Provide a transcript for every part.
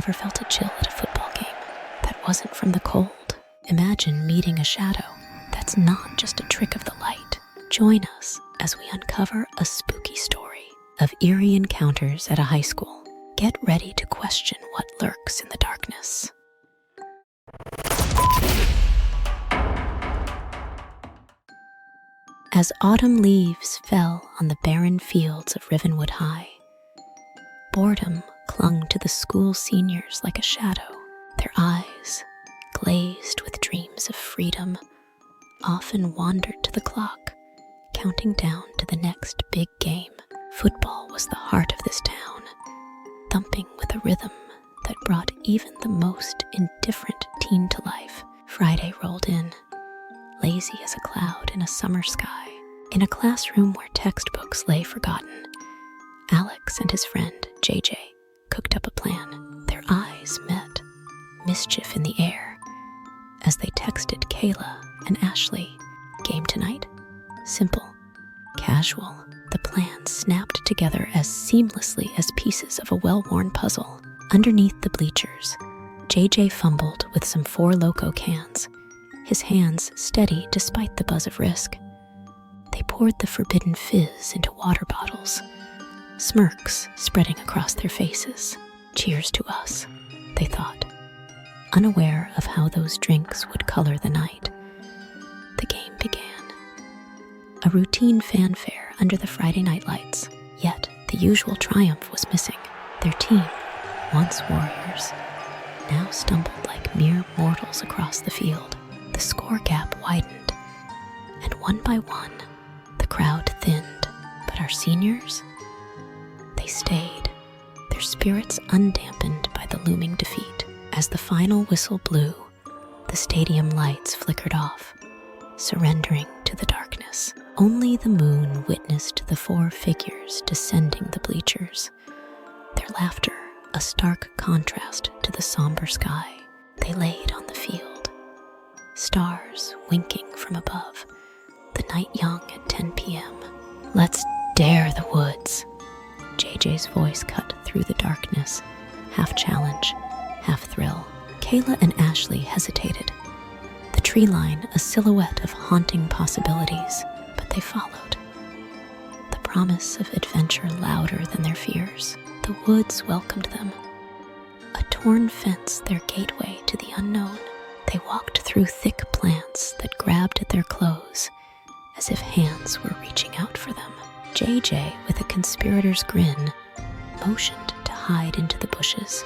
ever felt a chill at a football game that wasn't from the cold? Imagine meeting a shadow that's not just a trick of the light. Join us as we uncover a spooky story of eerie encounters at a high school. Get ready to question what lurks in the darkness. As autumn leaves fell on the barren fields of Rivenwood High, boredom clung to the school seniors like a shadow. Their eyes, glazed with dreams of freedom, often wandered to the clock, counting down to the next big game. Football was the heart of this town, thumping with a rhythm that brought even the most indifferent teen to life. Friday rolled in, lazy as a cloud in a summer sky. In a classroom where textbooks lay forgotten, Alex and his friend, JJ, cooked up a plan. Their eyes met, mischief in the air, as they texted Kayla and Ashley. Game tonight? Simple, casual. The plan snapped together as seamlessly as pieces of a well-worn puzzle. Underneath the bleachers, JJ fumbled with some Four Loko cans, his hands steady despite the buzz of risk. They poured the forbidden fizz into water bottles, smirks spreading across their faces. Cheers to us, they thought, unaware of how those drinks would color the night. The game began. A routine fanfare under the Friday night lights, yet the usual triumph was missing. Their team, once warriors, now stumbled like mere mortals across the field. The score gap widened, and one by one, the crowd thinned. But our seniors? They stayed, their spirits undampened by the looming defeat. As the final whistle blew, the stadium lights flickered off, surrendering to the darkness. Only the moon witnessed the four figures descending the bleachers, their laughter a stark contrast to the somber sky. They laid on the field, stars winking from above, the night young at 10 p.m. Let's dare the woods. JJ's voice cut through the darkness, half challenge, half thrill. Kayla and Ashley hesitated, the tree line a silhouette of haunting possibilities, but they followed. The promise of adventure louder than their fears. The woods welcomed them, a torn fence their gateway to the unknown. They walked through thick plants that grabbed at their clothes, as if hands were reaching out for them. JJ, with a conspirator's grin, motioned to hide into the bushes.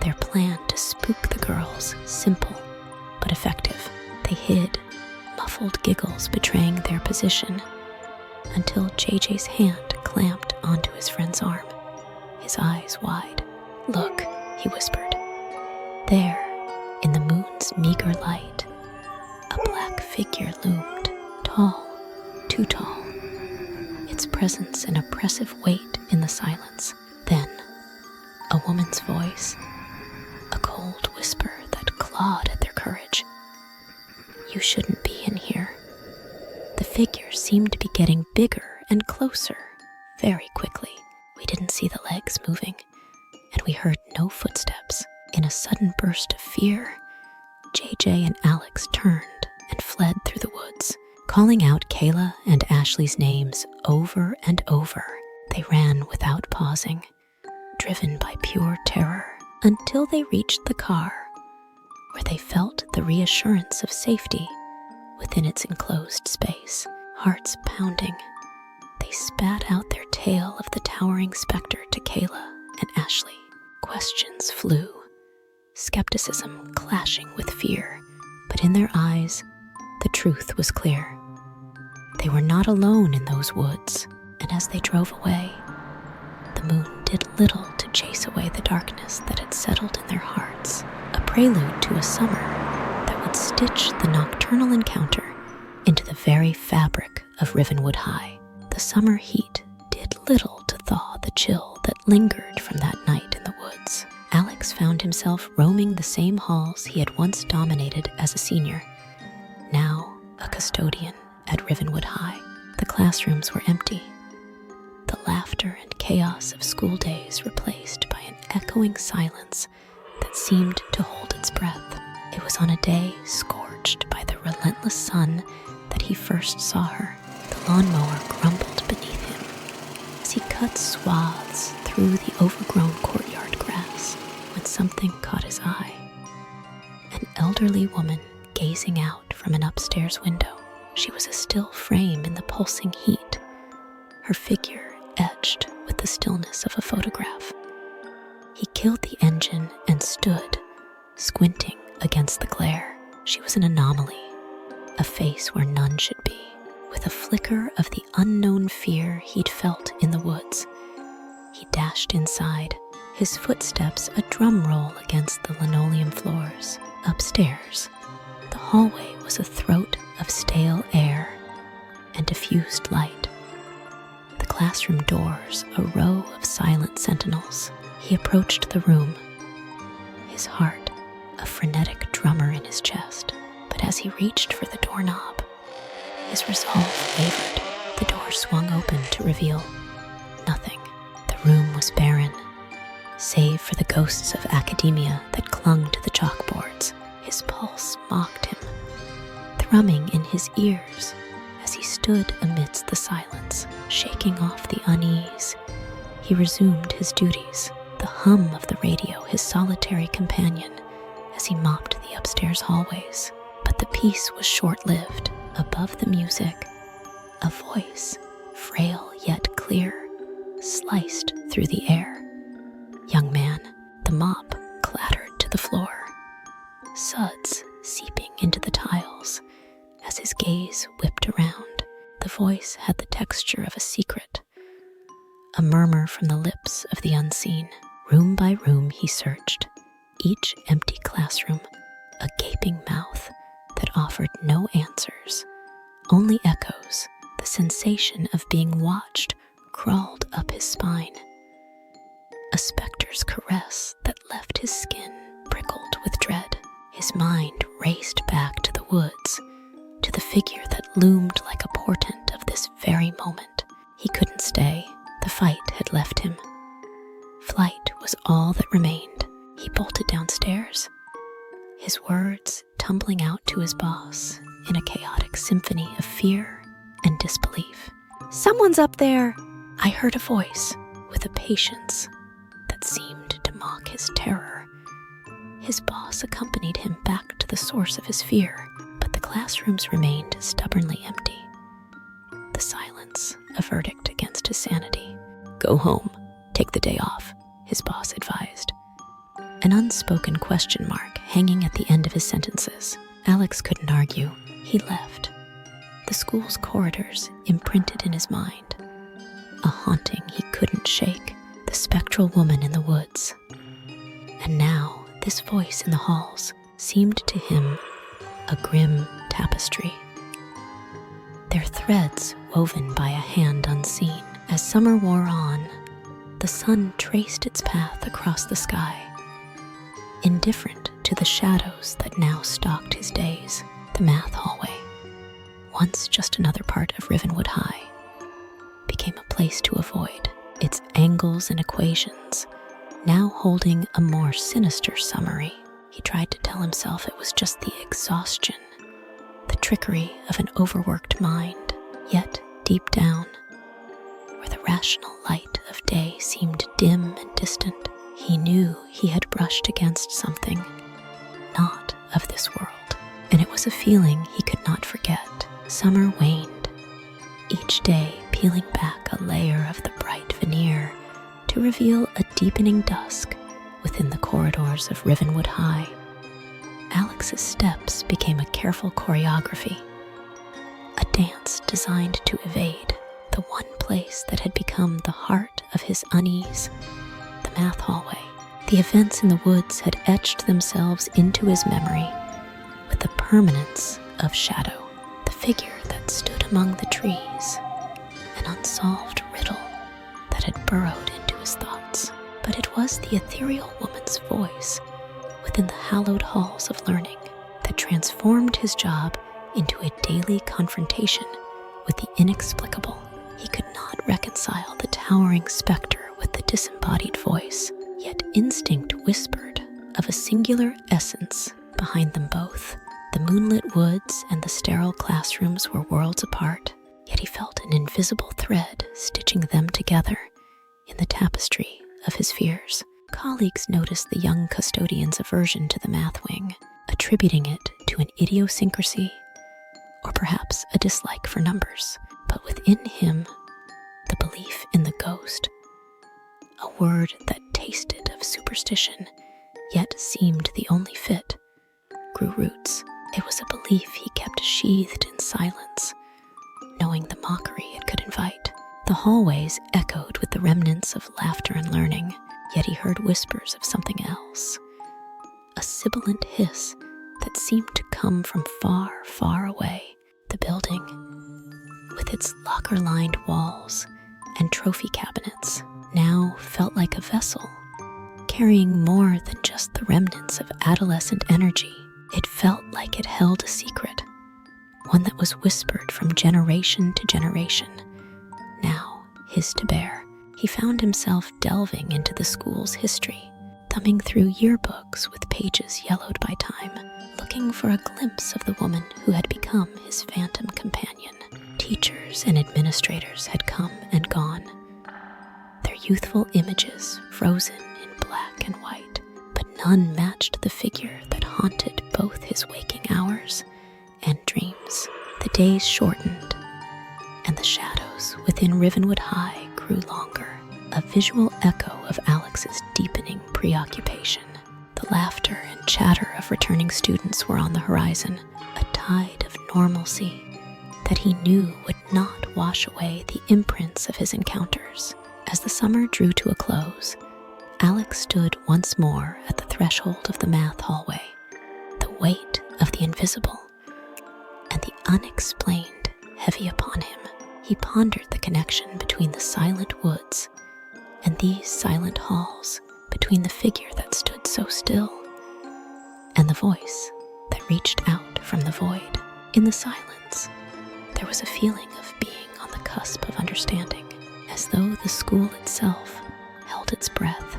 Their plan to spook the girls, simple but effective. They hid, muffled giggles betraying their position, until JJ's hand clamped onto his friend's arm, his eyes wide. Look, he whispered. There, in the moon's meager light, a black figure loomed, tall, too tall, its presence an oppressive weight in the silence. Then, a woman's voice, a cold whisper that clawed at their courage. You shouldn't be in here. The figure seemed to be getting bigger and closer, very quickly. We didn't see the legs moving, and we heard no footsteps. In a sudden burst of fear, JJ and Alex turned and fled through the woods, calling out Kayla and Ashley's names over and over. They ran without pausing, driven by pure terror, until they reached the car, where they felt the reassurance of safety within its enclosed space. Hearts pounding, they spat out their tale of the towering specter to Kayla and Ashley. Questions flew, skepticism clashing with fear, but in their eyes, the truth was clear. They were not alone in those woods, and as they drove away, the moon did little to chase away the darkness that had settled in their hearts, a prelude to a summer that would stitch the nocturnal encounter into the very fabric of Rivenwood High. The summer heat did little to thaw the chill that lingered from that night in the woods. Alex found himself roaming the same halls he had once dominated as a senior, now a custodian at Rivenwood High. The classrooms were empty, the laughter and chaos of school days replaced by an echoing silence that seemed to hold its breath. It was on a day scorched by the relentless sun that he first saw her. The lawnmower grumbled beneath him as he cut swaths through the overgrown courtyard grass when something caught his eye. An elderly woman gazing out from an upstairs window. She was a still frame in the pulsing heat, her figure etched with the stillness of a photograph. He killed the engine and stood, squinting against the glare. She was an anomaly, a face where none should be, with a flicker of the unknown fear he'd felt in the woods. He dashed inside, his footsteps a drum roll against the linoleum floors. Upstairs, the hallway was a throat of stale air and diffused light. The classroom doors a row of silent sentinels. He approached the room, his heart a frenetic drummer in his chest. But as he reached for the doorknob, his resolve wavered. The door swung open to reveal nothing. The room was barren, save for the ghosts of academia that clung to the chalkboards. His pulse mocked him, thrumming in his ears as he stood amidst the silence. Shaking off the unease, he resumed his duties, the hum of the radio his solitary companion as he mopped the upstairs hallways. But the peace was short-lived. Above the music, a voice, frail yet clear, sliced through the air. "Young man." The mop clattered to the floor, suds seeping into the tiles as his gaze whipped around. The voice had the texture of a secret, a murmur from the lips of the unseen. Room by room he searched, each empty classroom a gaping mouth that offered no answers, only echoes. The sensation of being watched crawled up his spine, a specter's caress that left his skin prickled with dread. His mind raced back to the woods, to the figure that loomed like a portent of this very moment. He couldn't stay. The fight had left him. Flight was all that remained. He bolted downstairs, his words tumbling out to his boss in a chaotic symphony of fear and disbelief. "Someone's up there!" I heard a voice with a patience that seemed to mock his terror. His boss accompanied him back to the source of his fear, but the classrooms remained stubbornly empty. The silence, a verdict against his sanity. "Go home, take the day off," his boss advised, an unspoken question mark hanging at the end of his sentences. Alex couldn't argue. He left, the school's corridors imprinted in his mind, a haunting he couldn't shake, the spectral woman in the woods. And now, this voice in the halls seemed to him a grim tapestry, their threads woven by a hand unseen. As summer wore on, the sun traced its path across the sky, indifferent to the shadows that now stalked his days. The math hallway, once just another part of Rivenwood High, became a place to avoid, its angles and equations now holding a more sinister summary. He tried to tell himself it was just the exhaustion, the trickery of an overworked mind. Yet, deep down, where the rational light of day seemed dim and distant, he knew he had brushed against something not of this world. And it was a feeling he could not forget. Summer waned, each day peeling back a layer of the bright veneer to reveal a deepening dusk within the corridors of Rivenwood High. Alex's steps became a careful choreography, a dance designed to evade the one place that had become the heart of his unease, the math hallway. The events in the woods had etched themselves into his memory with the permanence of shadow, the figure that stood among the trees, an unsolved riddle that had burrowed into his thoughts. But it was the ethereal woman's voice within the hallowed halls of learning that transformed his job into a daily confrontation with the inexplicable. He could not reconcile the towering specter with the disembodied voice, yet instinct whispered of a singular essence behind them both. The moonlit woods and the sterile classrooms were worlds apart, yet he felt an invisible thread stitching them together in the tapestry of his fears. Colleagues noticed the young custodian's aversion to the math wing, attributing it to an idiosyncrasy or perhaps a dislike for numbers. But within him, the belief in the ghost, a word that tasted of superstition yet seemed the only fit, grew roots. It was a belief he kept sheathed in silence, knowing the mockery it could invite. The hallways echoed with the remnants of laughter and learning, yet he heard whispers of something else, a sibilant hiss that seemed to come from far, far away. The building, with its locker-lined walls and trophy cabinets, now felt like a vessel, carrying more than just the remnants of adolescent energy. It felt like it held a secret, one that was whispered from generation to generation, now his to bear. He found himself delving into the school's history, thumbing through yearbooks with pages yellowed by time, looking for a glimpse of the woman who had become his phantom companion. Teachers and administrators had come and gone, their youthful images frozen in black and white, but none matched the figure that haunted both his waking hours and dreams. The days shortened, and the shadows within Rivenwood High grew longer, a visual echo of Alex's deepening preoccupation. The laughter and chatter of returning students were on the horizon, a tide of normalcy that he knew would not wash away the imprints of his encounters. As the summer drew to a close, Alex stood once more at the threshold of the math hallway, the weight of the invisible and the unexplained heavy upon him. He pondered the connection between the silent woods and these silent halls, between the figure that stood so still and the voice that reached out from the void. In the silence, there was a feeling of being on the cusp of understanding, as though the school itself held its breath,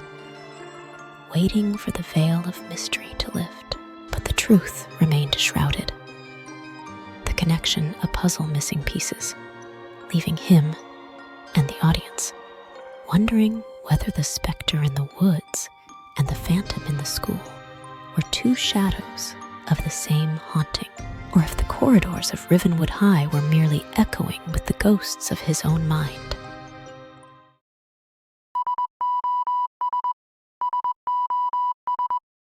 waiting for the veil of mystery to lift. But the truth remained shrouded, the connection a puzzle missing pieces, leaving him and the audience wondering whether the specter in the woods and the phantom in the school were two shadows of the same haunting, or if the corridors of Rivenwood High were merely echoing with the ghosts of his own mind.